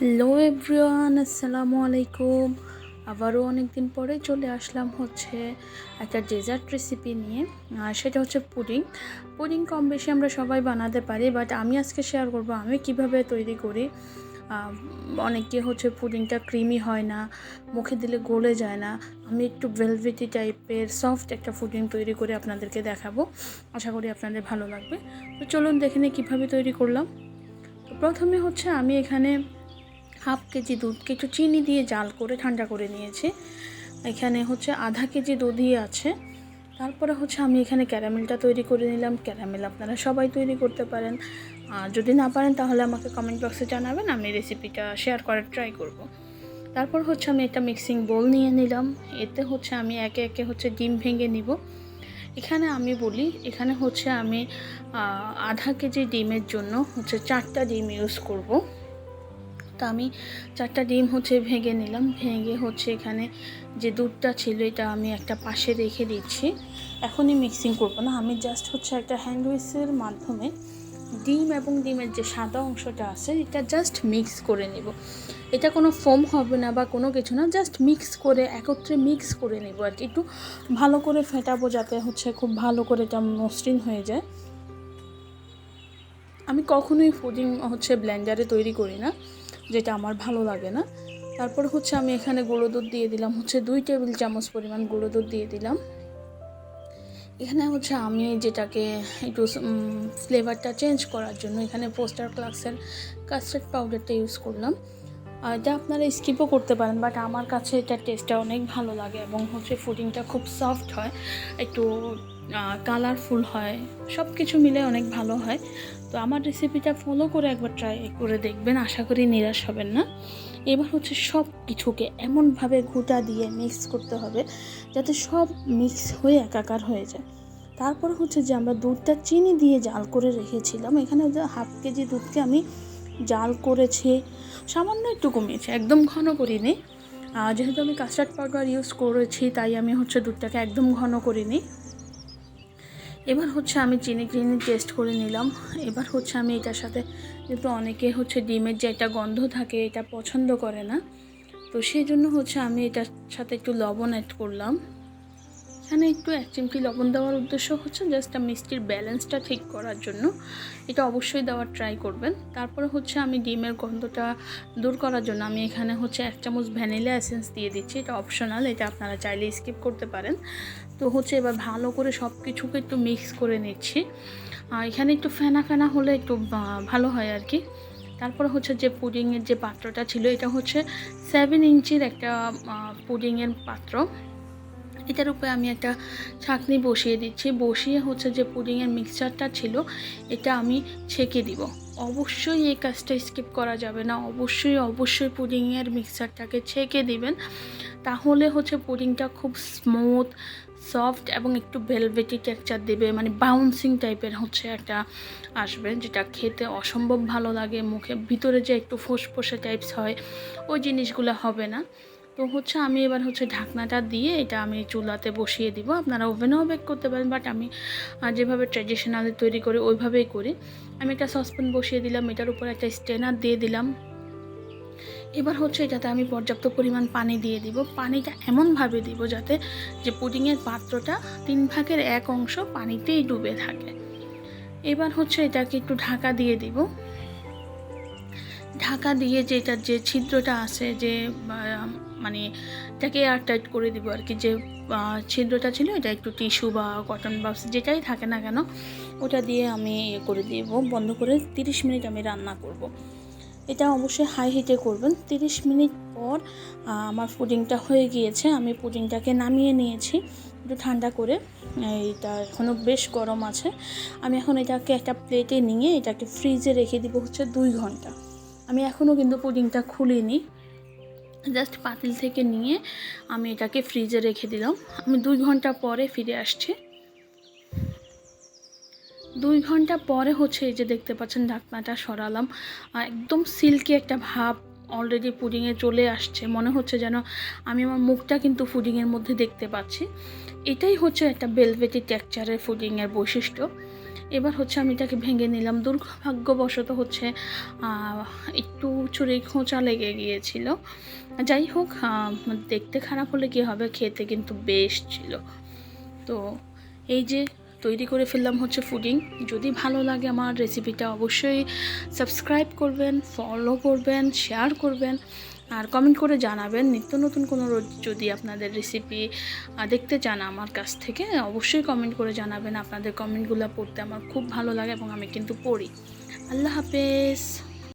Hello everyone, আসসালামু আলাইকুম। আবারও অনেক দিন পরে চলে আসলাম একটা ডেজার্ট রেসিপি নিয়ে। সেটা হচ্ছে পুডিং। পুডিং কম বেশি আমরা সবাই বানাতে পারি, বাট আমি আজকে শেয়ার করব আমি কিভাবে তৈরি করি। অনেকে পুডিংটা ক্রিমি হয় না, মুখে দিলে গলে যায় না। আমি একটু ভেলভেটি টাইপের সফট একটা পুডিং তৈরি করে আপনাদেরকে দেখাবো। আশা করি আপনাদের ভালো লাগবে। তো চলুন দেখে নিই কীভাবে তৈরি করলাম। তো প্রথমে আমি এখানে হাফ কেজি দুধকে একটু চিনি দিয়ে জাল করে ঠান্ডা করে নিয়েছি। এখানে আধা কেজি দুধই আছে। তারপরে আমি এখানে ক্যারামেলটা তৈরি করে নিলাম। ক্যারামেল আপনারা সবাই তৈরি করতে পারেন, যদি না পারেন তাহলে আমাকে কমেন্ট বক্সে জানাবেন, আমি রেসিপিটা শেয়ার করার ট্রাই করব। তারপর আমি একটা মিক্সিং বোল নিয়ে নিলাম। এতে আমি একে একে ডিম ভেঙে নিব। এখানে আমি বলি, এখানে আমি আধা কেজি ডিমের জন্য 4টা ডিম ইউজ করব। তো আমি 4টা ডিম ভেঙে নিলাম। ভেঙে এখানে যে দুধটা ছিল এটা আমি একটা পাশে রেখে দিচ্ছি। এখনই মিক্সিং করব না, আমি জাস্ট একটা হ্যান্ড হুইসের মাধ্যমে ডিম এবং ডিমের যে সাদা অংশটা আছে এটা জাস্ট মিক্স করে নেব। এটা কোনো ফোম হবে না বা কোনো কিছু না, জাস্ট মিক্স করে একত্রে মিক্স করে নেব আর কি। একটু ভালো করে ফেটাবো যাতে খুব ভালো করে এটা মসৃণ হয়ে যায়। আমি কখনোই পুডিং ব্লেন্ডারে তৈরি করি না, যেটা আমার ভালো লাগে না। তারপর আমি এখানে গুঁড়ো দুধ দিয়ে দিলাম 2 টেবিল চামচ পরিমাণ গুঁড়ো দুধ দিয়ে দিলাম। এখানে আমি যেটাকে একটু ফ্লেভারটা চেঞ্জ করার জন্য এখানে পোস্টার ক্লাক্সের কাস্টার্ড পাউডারটা ইউজ করলাম। এটা আপনারা স্কিপও করতে পারেন, বাট আমার কাছে এটার টেস্টটা অনেক ভালো লাগে এবং পুডিংটা খুব সফট হয়, একটু কালারফুল হয়, সব কিছু মিলে অনেক ভালো হয়। তো আমার রেসিপিটা ফলো করে একবার ট্রাই করে দেখবেন, আশা করি নিরাশ হবেন না। এবার সব কিছুকে এমনভাবে ঘুঁটা দিয়ে মিক্স করতে হবে যাতে সব মিক্স হয়ে একাকার হয়ে যায়। তারপর যে আমরা দুধটা চিনি দিয়ে জাল করে রেখেছিলাম, এখানে হাফ কেজি দুধকে আমি জাল করেছি, সামান্য একটু কমিয়েছি, একদম ঘন করিনি। যেহেতু আমি কাস্টার্ড পাউডার ইউজ করেছি তাই আমি দুধটাকে একদম ঘন করিনি। এবার আমি চিনি টেস্ট করে নিলাম। এবার আমি এটার সাথে, যেহেতু অনেকে ডিমের যে একটা গন্ধ থাকে এটা পছন্দ করে না, তো সেই জন্য আমি এটার সাথে একটু লবণ অ্যাড করলাম। এখানে একটু 1 চিমটি লবণ দেওয়ার উদ্দেশ্য জাস্ট মিষ্টির ব্যালেন্সটা ঠিক করার জন্য। এটা অবশ্যই দেওয়ার ট্রাই করবেন। তারপরে আমি ডিমের গন্ধটা দূর করার জন্য আমি এখানে 1 চামচ ভ্যানিলা এসেন্স দিয়ে দিচ্ছি। এটা অপশনাল, এটা আপনারা চাইলে স্কিপ করতে পারেন। তো এবার ভালো করে সব কিছুকে একটু মিক্স করে নিচ্ছি। এখানে একটু ফেনা ফেনা হলে একটু ভালো হয় আর কি। তারপরে যে পুডিংয়ের যে পাত্রটা ছিল এটা 7 ইঞ্চির একটা পুডিংয়ের পাত্র। এটার উপরে আমি একটা ছাঁকনি বসিয়ে দিচ্ছি। বসিয়ে যে পুডিংয়ের মিক্সচারটা ছিল এটা আমি ছেঁকে দিব। অবশ্যই এই কাজটা স্কিপ করা যাবে না, অবশ্যই পুডিংয়ের মিক্সচারটাকে ছেঁকে দিবেন, তাহলে পুডিংটা খুব স্মুথ, সফট এবং একটু ভেলভেটি টেক্সচার দেবে, মানে বাউন্সিং টাইপের একটা আসবে, যেটা খেতে অসম্ভব ভালো লাগে। মুখে ভিতরে যে একটু ফোসফোসে টাইপস হয় ওই জিনিসগুলো হবে না। তো আমি এবার ঢাকনাটা দিয়ে এটা আমি চুলাতে বসিয়ে দিব। আপনারা ওভেনেও বেক করতে পারেন, বাট আমি যেভাবে ট্র্যাডিশনালি তৈরি করি ওইভাবেই করি। আমি একটা সসপ্যান বসিয়ে দিলাম, এটার উপর একটা স্ট্রেনার দিয়ে দিলাম। এবার এটাতে আমি পর্যাপ্ত পরিমাণ পানি দিয়ে দিব। পানিটা এমনভাবে দিব যাতে যে পুডিংয়ের পাত্রটা 3 ভাগের 1 অংশ পানিতেই ডুবে থাকে। এবার এটাকে একটু ঢাকা দিয়ে দিব। ঢাকা দিয়ে যেটার যে ছিদ্রটা আছে, যে মানে এটাকে এয়ারটাইট করে দিব আর কি। যে ছিদ্রটা ছিল এটা একটু টিস্যু বা কটন বক্স যেটাই থাকে না কেন ওটা দিয়ে আমি করে দিব, বন্ধ করে 30 মিনিট আমি রান্না করব। এটা অবশ্যই হাই হিটে করবেন। 30 মিনিট পর আমার পুডিংটা হয়ে গিয়েছে। আমি পুডিংটাকে নামিয়ে নিয়েছি একটু ঠান্ডা করে। এটা এখনও বেশ গরম আছে। আমি এখন এটাকে একটা প্লেটে নিয়ে এটাকে ফ্রিজে রেখে দিব 2 ঘন্টা। আমি এখনও কিন্তু পুডিংটা খুলিনি, জাস্ট পাতিল থেকে নিয়ে আমি এটাকে ফ্রিজে রেখে দিলাম। আমি 2 ঘন্টা পরে ফিরে আসছি। 2 ঘন্টা পরে এই যে দেখতে পাচ্ছেন ঢাকনাটা সরালাম, একদম সিল্কি একটা ভাব অলরেডি পুডিংয়ে চলে আসছে। মনে হচ্ছে যেন আমি আমার মুখটা কিন্তু পুডিংয়ের মধ্যে দেখতে পাচ্ছি। এটাই একটা ভেলভেটি টেক্সচারের পুডিংয়ের বৈশিষ্ট্য। এবার হচ্ছে আমি এটাকে ভেঙে নিলাম। দুর্ভাগ্যবশত হচ্ছে একটু ছুরি খোঁচা লেগে গিয়েছিল। যাই হোক, দেখতে খারাপ হলে কী হবে, খেতে কিন্তু বেশ ছিল। তো এই যে তৈরি করে ফেললাম হচ্ছে পুডিং। যদি ভালো লাগে আমার রেসিপিটা অবশ্যই সাবস্ক্রাইব করবেন, ফলো করবেন, শেয়ার করবেন, আর কমেন্ট করে জানাবেন। নিত্য নতুন কোনো যদি আপনাদের রেসিপি দেখতে চান আমার কাছ থেকে, অবশ্যই কমেন্ট করে জানাবেন। আপনাদের কমেন্টগুলো পড়তে আমার খুব ভালো লাগে এবং আমি কিন্তু পড়ি। আল্লাহ হাফেজ।